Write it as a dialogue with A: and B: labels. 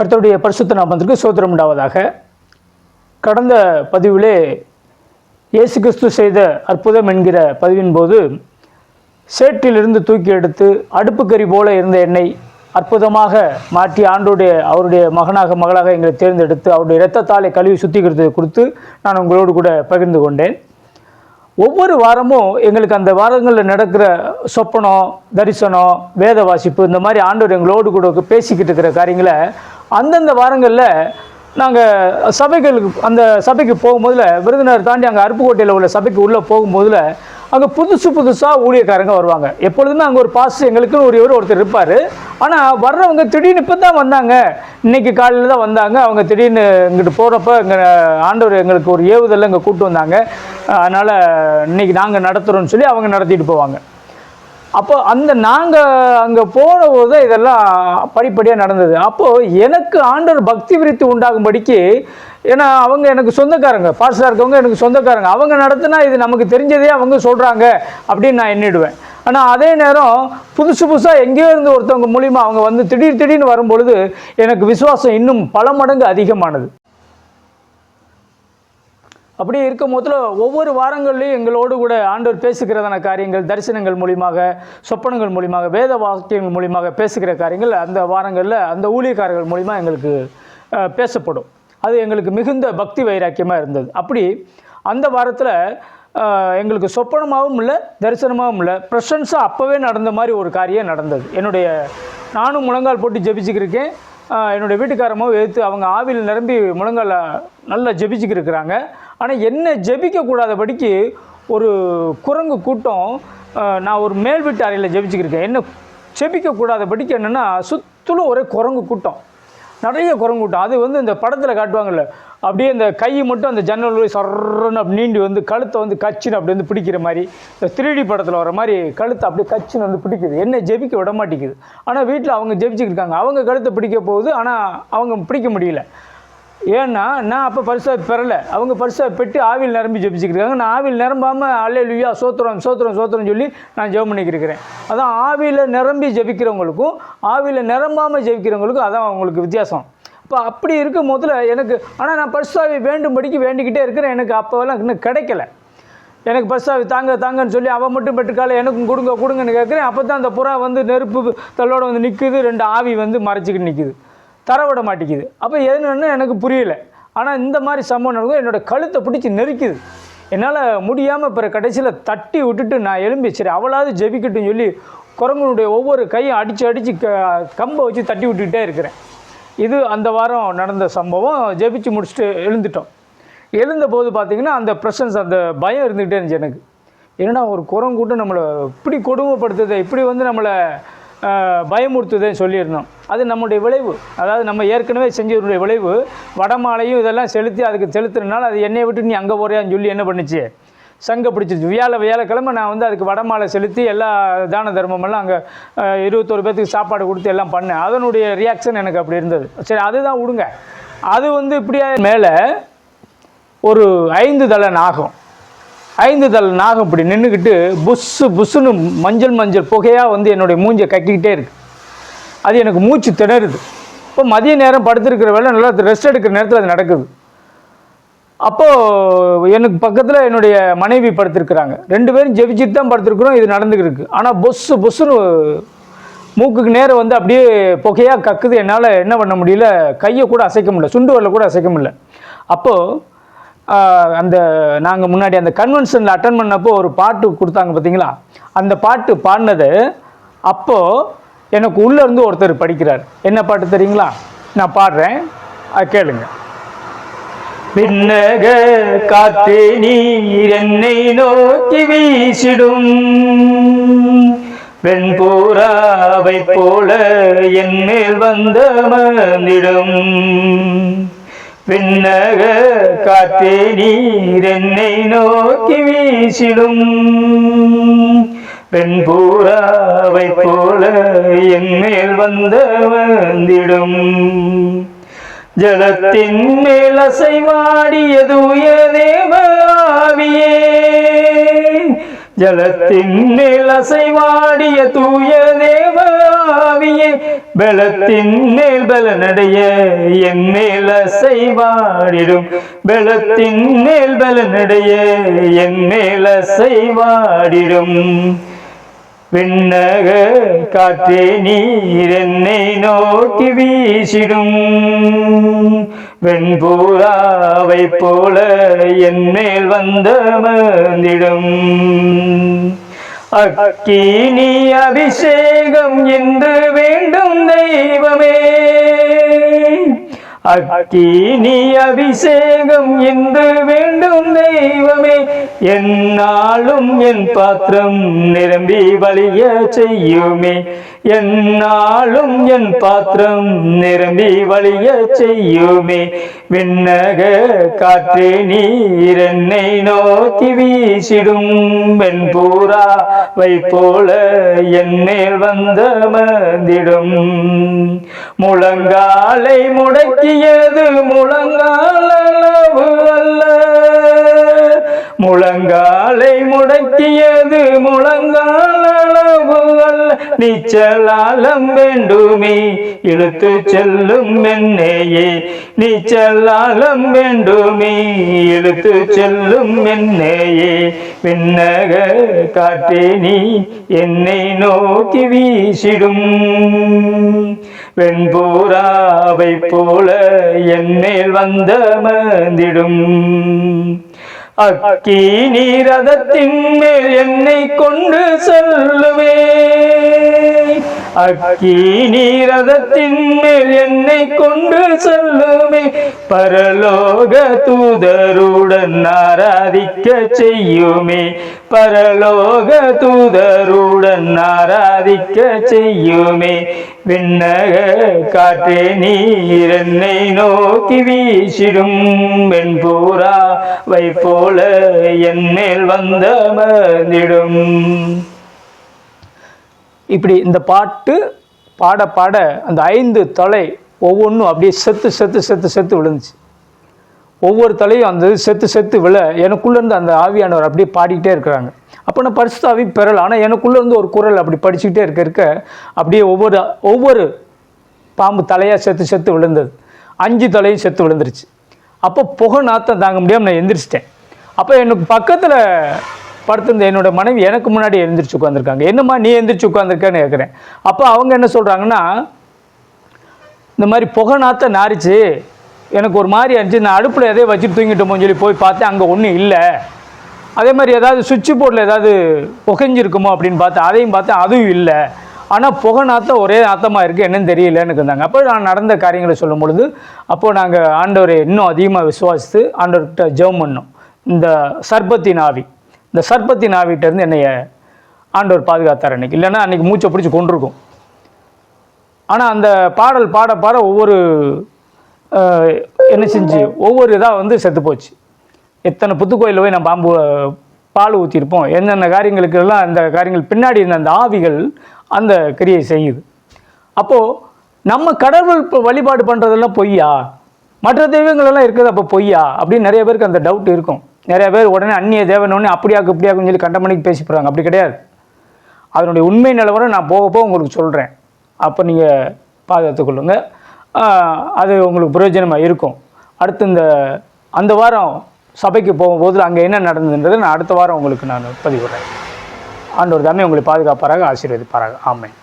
A: கர்த்தருடைய பரிசுத்த நாமத்திற்கு ஸ்தோத்திரம் உண்டாவதாக. கடந்த பதிவிலே இயேசு கிறிஸ்து செய்த அற்புதம் என்கிற பதிவின் போது சேற்றிலிருந்து தூக்கி எடுத்து அடுப்புக்கறி போல இருந்த என்னை அற்புதமாக மாற்றி அவருடைய மகளாக எங்களை தேர்ந்தெடுத்து அவருடைய இரத்தத்தாலை கழுவி சுத்திகரித்து கொடுத்து நான் உங்களோடு கூட பகிர்ந்து கொண்டேன். ஒவ்வொரு வாரமும் எங்களுக்கு அந்த வாரங்களில் நடக்கிற சொப்பனம், தரிசனம், வேத வாசிப்பு, இந்த மாதிரி ஆண்டவர் எங்களோடு கூட பேசிக்கிட்டு இருக்கிற காரியங்களை அந்தந்த வாரங்களில் நாங்கள் அந்த சபைக்கு போகும்போதில் விருதுநகர் தாண்டி அங்கே அருப்புக்கோட்டையில் உள்ள சபைக்கு உள்ளே போகும்போதில் அங்கே புதுசாக ஊழியக்காரங்க வருவாங்க. எப்பொழுதுமே அங்கே ஒரு பாஸ்டர் எங்களுக்குன்னு ஒருத்தர் இருப்பார். ஆனால் வர்றவங்க திடீர்னு இப்போ தான் வந்தாங்க, இன்றைக்கி காலையில் தான் வந்தாங்க. அவங்க திடீர்னு இங்கிட்டு போகிறப்ப இங்கே ஆண்டவர் எங்களுக்கு ஒரு ஏவுதலில் இங்கே கூப்பிட்டு வந்தாங்க, அதனால் இன்றைக்கி நாங்கள் நடத்துகிறோன்னு சொல்லி அவங்க நடத்திட்டு போவாங்க. அப்போ நாங்கள் அங்கே போனபோது இதெல்லாம் படிப்படியாக நடந்தது. அப்போது எனக்கு ஆண்டவர் பக்தி விருத்தி உண்டாகும்படிக்கு, ஏன்னா அவங்க எனக்கு சொந்தக்காரங்க, பாஸ்டராக இருக்கவங்க எனக்கு சொந்தக்காரங்க, அவங்க நடத்தினா இது நமக்கு தெரிஞ்சதே அவங்க சொல்கிறாங்க அப்படின்னு நான் எண்ணிடுவேன். ஆனால் அதே நேரம் புதுசாக எங்கேயோ இருந்து ஒருத்தவங்க மூலிமா அவங்க வந்து திடீர்னு வரும்பொழுது எனக்கு விசுவாசம் இன்னும் பல மடங்கு அதிகமானது. அப்படி இருக்கும் போதில் ஒவ்வொரு வாரங்கள்லையும் எங்களோடு கூட ஆண்டவர் பேசுகிறதான காரியங்கள், தரிசனங்கள் மூலியமாக, சொப்பனங்கள் மூலியமாக, வேத வாக்கியங்கள் மூலியமாக பேசுகிற காரியங்கள் அந்த வாரங்களில் அந்த ஊழியக்காரர்கள் மூலிமா எங்களுக்கு பேசப்படும். அது எங்களுக்கு மிகுந்த பக்தி வைராக்கியமாக இருந்தது. அப்படி அந்த வாரத்தில் எங்களுக்கு சொப்பனமாகவும் இல்லை, தரிசனமாகவும் இல்லை, ப்ரெசன்ஸாக அப்போவே நடந்த மாதிரி ஒரு காரியம் நடந்தது. நானும் முழங்கால் போட்டு ஜெபிச்சுக்கிருக்கேன். என்னுடைய வீட்டுக்காரமாக எடுத்து அவங்க ஆவியில் நிரம்பி முழங்கால் நல்லா ஜெபிச்சுக்கிருக்கிறாங்க. ஆனால் என்ன ஜெபிக்கக்கூடாதபடிக்கு ஒரு குரங்கு கூட்டம், நான் ஒரு மேல் வீட்டு அறையில் ஜெபிச்சுக்கிருக்கேன், என்ன ஜெபிக்கக்கூடாதபடிக்கு என்னென்னா சுற்றிலும் ஒரே குரங்கு கூட்டம், நிறைய குரங்கு கூட்டம். அது வந்து இந்த படத்தில் காட்டுவாங்கள்ல, அப்படியே இந்த கை மட்டும் அந்த ஜன்னல் சர்றன்னு அப்படி நீண்டி வந்து கழுத்தை வந்து கச்சின்னு அப்படி வந்து பிடிக்கிற மாதிரி, இந்த 3D படத்தில் வர மாதிரி கழுத்தை அப்படியே கச்சின்னு வந்து பிடிக்குது, என்ன ஜெபிக்க விட மாட்டேங்குது. ஆனால் வீட்டில் அவங்க ஜெபிச்சுக்கிருக்காங்க, அவங்க கழுத்தை பிடிக்க போகுது, ஆனால் அவங்க பிடிக்க முடியல. ஏன்னா நான் அப்போ பரிசாக பெறலை, அவங்க பரிசாக பெற்று ஆவியில் நிரம்பி ஜெபிச்சுக்கிருக்காங்க. நான் ஆவியில் நிரம்பாமல் அல்லேலூயா சோத்திரம் சொல்லி நான் ஜெபம் பண்ணிக்கிருக்கிறேன். அதான் ஆவியில் நிரம்பி ஜெபிக்கிறவங்களுக்கும் ஆவியில் நிரம்பாமல் ஜெபிக்கிறவங்களுக்கும் அதான் அவங்களுக்கு வித்தியாசம். இப்போ அப்படி இருக்கும் போதில் எனக்கு, ஆனால் நான் பரிசாவை வேண்டும்படிக்கு வேண்டிக்கிட்டே இருக்கிறேன். எனக்கு அப்போவெல்லாம் இன்னும் கிடைக்கல. எனக்கு பரிசாவை தாங்கன்னு சொல்லி அவன் மட்டும் பெற்றுக்கால எனக்கும் கொடுங்கன்னு கேட்குறேன். அப்போ தான் அந்த புறா வந்து நெருப்பு தள்ளோட வந்து நிற்குது, 2 ஆவி வந்து மறைச்சிக்கிட்டு நிற்குது, தரவிட மாட்டேங்குது. அப்போ என்னன்னு எனக்கு புரியல. ஆனால் இந்த மாதிரி சம்பவம் நடக்கும், என்னோடய கழுத்தை பிடிச்சி நெருக்குது, என்னால் முடியாமல் இப்போ கடைசியில் தட்டி விட்டுட்டு நான் எழும்பி சரி அவளாவது ஜெபிக்கட்டுன்னு சொல்லி குரங்கனுடைய ஒவ்வொரு கையும் அடித்து கம்பை வச்சு தட்டி விட்டுக்கிட்டே இருக்கிறேன். இது அந்த வாரம் நடந்த சம்பவம். ஜெபிச்சு முடிச்சுட்டு எழுந்தபோது பார்த்திங்கன்னா அந்த ப்ரெசன்ஸ், அந்த பயம் இருந்துக்கிட்டே இருந்துச்சு எனக்கு. ஏன்னா ஒரு குரங்கூட்டம் நம்மளை இப்படி கொடுமைப்படுத்துது, இப்படி வந்து நம்மளை பயமுறுத்துதேன்னு சொல்லியிருந்தோம். அது நம்முடைய விளைவு, அதாவது நம்ம ஏற்கனவே செஞ்சதுடைய விளைவு. வடமாலையும் இதெல்லாம் செலுத்துறதுனால அது என்னை விட்டு நீ அங்கே போறியான்னு சொல்லி என்ன பண்ணிச்சு, சங்க பிடிச்சிருச்சு. வியாழக்கிழமை நான் வந்து அதுக்கு வடமாலை செலுத்தி எல்லா தான தர்மமெல்லாம் அங்கே 21 பேர்த்துக்கு சாப்பாடு கொடுத்து எல்லாம் பண்ணேன். அதனுடைய ரியாக்ஷன் எனக்கு அப்படி இருந்தது. சரி அதுதான் விடுங்க. அது வந்து இப்படியா மேலே ஒரு 5 தலை நாகம் இப்படி நின்றுக்கிட்டு புஷ்ஷுன்னு மஞ்சள் புகையாக வந்து என்னுடைய மூஞ்சை கக்கிக்கிட்டே இருக்குது. அது எனக்கு மூச்சு திணறுது. இப்போ மதிய நேரம் படுத்துருக்கிற வேலை, நல்லா ரெஸ்ட் எடுக்கிற நேரத்தில் அது நடக்குது. அப்போது எனக்கு பக்கத்தில் என்னுடைய மனைவி படுத்திருக்கிறாங்க. 2 பேரும் ஜெபிச்சுட்டு தான் படுத்துருக்குறோம், இது நடந்துக்கிருக்கு. ஆனால் புஷ்ஷுன்னு மூக்குக்கு நேரம் வந்து அப்படியே புகையாக கக்குது. என்னால் என்ன பண்ண முடியல, கையை கூட அசைக்க முடியல, சுண்டு வரல கூட அசைக்க முடியல. அப்போது நாங்கள் முன்னாடி அந்த கன்வென்ஷனில் அட்டன் பண்ணப்போ ஒரு பாட்டு கொடுத்தாங்க பார்த்தீங்களா, அந்த பாட்டு பாடினது அப்போது எனக்கு உள்ளேருந்து ஒருத்தர் படிக்கிறார். என்ன பாட்டு தெரியுங்களா? நான் பாடுறேன், அது கேளுங்க. விண்ணக காத்தே நீர் என்னை நோக்கி வீசிடும், வெண்பூராவை போல என் மேல் வந்த மந்திடும். விண்ணக காத்தே நீர் என்னை நோக்கி வீசிடும், வெண்பூராவை போல என் மேல் வந்த வந்திடும். ஜலத்தின் மேல் அசைவாடியது உயர்தேவ ஆவியே, ஜலத்தின் மேல் அசைவாடிய தூய தேவாவியே பலத்தின் மேல் பலனடைய என் மேல் அசைவாடிடும் பலத்தின் மேல் பலனடைய என் மேல் அசைவாடிடும் விண்ணக காற்றே நீர் என்னை நோக்கி வீசிடும் வெண்பூராவை போல என் மேல் வந்தமர்ந்திடும் அக்கினி அபிஷேகம் என்று வேண்டும் தெய்வமே அக்கினி அபிஷேகம் என்று வேண்டும் தெய்வமே என்னாலும் என் பாத்திரம் நிரம்பி வழிய செய்யுமே என்னாலும் என் பாத்திரம் நிரம்பி வழிய செய்யுமே விண்ணக காற்றே நீர் என்னை நோக்கி வீசிடும் வெண்பூராவை போல என் மேல் வந்தமர்ந்திடும் முழங்காலை முடக்கியது முழங்கால் அளவு அல்ல முழங்காலை முடக்கியது முழங்கால் அளவு அல்ல நீச்சலாலம் வேண்டுமே இழுத்து செல்லும் என்னையே நீச்சலாலம் வேண்டுமே இழுத்து செல்லும் என்னையே விண்ணக காற்றே நீ என்னை நோக்கி வீசிடும் வெண்பூராவை போல என் மேல் வந்தமர்ந்திடும் அக்கினி ரதத்தின் மேல் என்னை கொண்டு செல்லுவே அக்கினி ரதத்தின் மேல் என்னை கொண்டு செல்லுமே பரலோக தூதருடன் ஆராதிக்க செய்யுமே பரலோக தூதருடன் ஆராதிக்க செய்யுமே விண்ணக காற்றே நீர் என்னை நோக்கி வீசிடும் வெண்பூராவை போல என் மேல் வந்தமர்ந்திடும். இப்படி இந்த பாட்டு பாட பாட அந்த 5 தலை ஒவ்வொன்றும் அப்படியே செத்து செத்து செத்து செத்து விழுந்துச்சு. ஒவ்வொரு தலையும் அந்த செத்து செத்து விழ எனக்குள்ளேருந்து அந்த ஆவியானவர் அப்படியே பாடிக்கிட்டே இருக்கிறாங்க. அப்போ நான் பரிசுத்த ஆவி பெறலை, ஆனால் எனக்குள்ளேருந்து ஒரு குரல் அப்படி படிச்சுக்கிட்டே இருக்க அப்படியே ஒவ்வொரு பாம்பு தலையாக செத்து செத்து விழுந்தது. 5 தலையும் செத்து விழுந்துருச்சு. அப்போ புகை நாத்தம் தாங்க முடியாமல் நான் எந்திரிச்சிட்டேன். அப்போ எனக்கு பக்கத்தில் படுத்திருந்த என்னோட மனைவி எனக்கு முன்னாடி எழுந்திரிச்சு உட்காந்துருக்காங்க. என்னம்மா நீ எழுந்திரிச்சு உட்காந்துருக்கேன்னு கேட்குறேன். அப்போ அவங்க என்ன சொல்கிறாங்கன்னா, இந்த மாதிரி புகை நாத்த நாரிச்சு எனக்கு ஒரு மாதிரி இருந்துச்சு, நான் அடுப்பில் எதையும் வச்சுட்டு தூங்கிட்டோமோன்னு சொல்லி போய் பார்த்தேன், அங்கே ஒன்றும் இல்லை. அதே மாதிரி ஏதாவது சுவிட்ச் போர்டில் ஏதாவது புகைஞ்சிருக்குமோ அப்படின்னு பார்த்தேன், அதையும் பார்த்தேன், அதுவும் இல்லை. ஆனால் புகை நாத்தம் ஒரே நாத்தமாக இருக்குது, என்னன்னு தெரியலன்னு இருந்தாங்க. அப்போ நான் நடந்த காரியங்களை சொல்லும் பொழுது அப்போது நாங்கள் ஆண்டவரை இன்னும் அதிகமாக விசுவாசித்து ஆண்டவர்கிட்ட ஜெபம் பண்ணோம். இந்த சர்பத்தின் ஆவிட்டேருந்து என்னைய ஆண்டவர் பாதுகாத்தார் அன்றைக்கி. இல்லைன்னா அன்றைக்கி மூச்சை பிடிச்சி கொண்டிருக்கும். ஆனால் அந்த பாடல் பாட பாட ஒவ்வொரு என்ன செஞ்சு ஒவ்வொரு இதாக செத்து போச்சு. எத்தனை புத்துக்கோயிலில் போய் நம்ம பால் ஊற்றிருப்போம், என்னென்ன காரியங்களுக்கெல்லாம் அந்த காரியங்கள் பின்னாடி இருந்த அந்த ஆவிகள் அந்த கிரியை செய்யுது. அப்போது நம்ம கடவுள் வழிபாடு பண்ணுறதெல்லாம் பொய்யா, மற்ற தெய்வங்களெல்லாம் இருக்குது அப்போ பொய்யா அப்படின்னு நிறைய பேருக்கு அந்த டவுட் இருக்கும். நிறைய பேர் உடனே அந்நிய தேவனோடனே அப்படியாக்குன்னு சொல்லி கண்டமணிக்கு பேசி போகிறாங்க. அப்படி கிடையாது. அதனுடைய உண்மை நிலவரம் நான் போக போக உங்களுக்கு சொல்கிறேன். அப்போ நீங்கள் பாதுகாத்துக்கொள்ளுங்க, அது உங்களுக்கு பிரயோஜனமாக இருக்கும். அடுத்து அந்த வாரம் சபைக்கு போகும்போது அங்கே என்ன நடந்ததுன்றதை நான் அடுத்த வாரம் உங்களுக்கு நான் பதிவிடுறேன். ஆண்டவர் தாமே உங்களை பாதுகாப்பாராக, ஆசீர்வதிப்பாராக. ஆமென்.